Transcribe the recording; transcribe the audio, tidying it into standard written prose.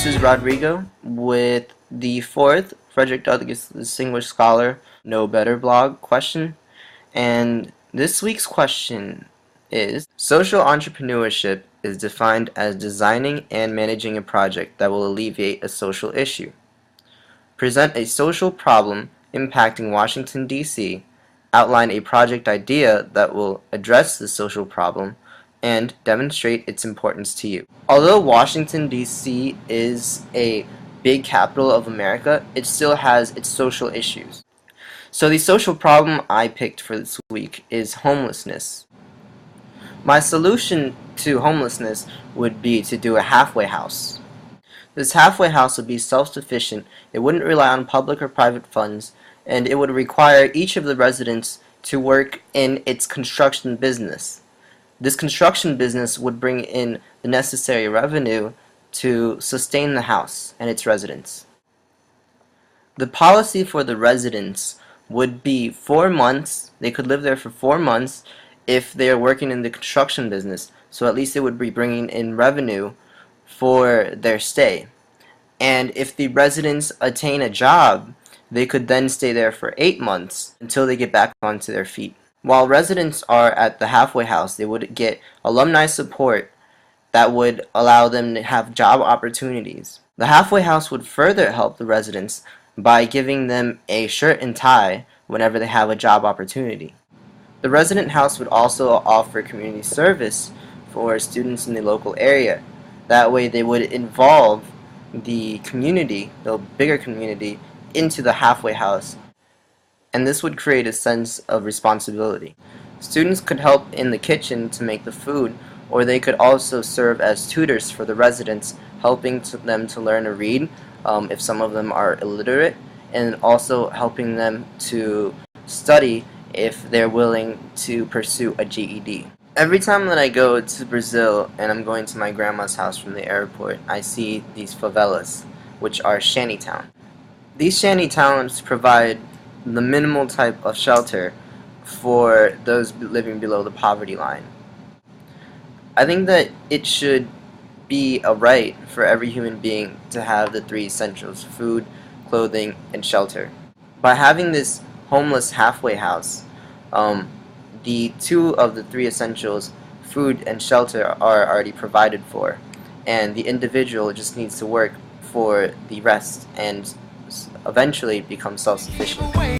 This is Rodrigo with the fourth Frederick Douglass Distinguished Scholar Know Better blog question. And this week's question is: social entrepreneurship is defined as designing and managing a project that will alleviate a social issue. Present a social problem impacting Washington, D.C., outline a project idea that will address the social problem, and demonstrate its importance to you. Although Washington, D.C. is a big capital of America, it still has its social issues. So the social problem I picked for this week is homelessness. My solution to homelessness would be to do a halfway house. This halfway house would be self-sufficient, it wouldn't rely on public or private funds, and it would require each of the residents to work in its construction business. This construction business would bring in the necessary revenue to sustain the house and its residents. The policy for the residents would be 4 months. They could live there for 4 months if they are working in the construction business, so at least they would be bringing in revenue for their stay. And if the residents attain a job, they could then stay there for 8 months until they get back onto their feet. While residents are at the halfway house, they would get alumni support that would allow them to have job opportunities. The halfway house would further help the residents by giving them a shirt and tie whenever they have a job opportunity. The resident house would also offer community service for students in the local area. That way they would involve the community, the bigger community, into the halfway house, and this would create a sense of responsibility. Students could help in the kitchen to make the food, or they could also serve as tutors for the residents, helping them to learn to read if some of them are illiterate, and also helping them to study if they're willing to pursue a GED. Every time that I go to Brazil and I'm going to my grandma's house from the airport, I see these favelas, which are shantytowns. These shantytowns provide the minimal type of shelter for those living below the poverty line. I think that it should be a right for every human being to have the three essentials: food, clothing, and shelter. By having this homeless halfway house, the two of the three essentials, food and shelter, are already provided for, and the individual just needs to work for the rest and eventually become self-sufficient.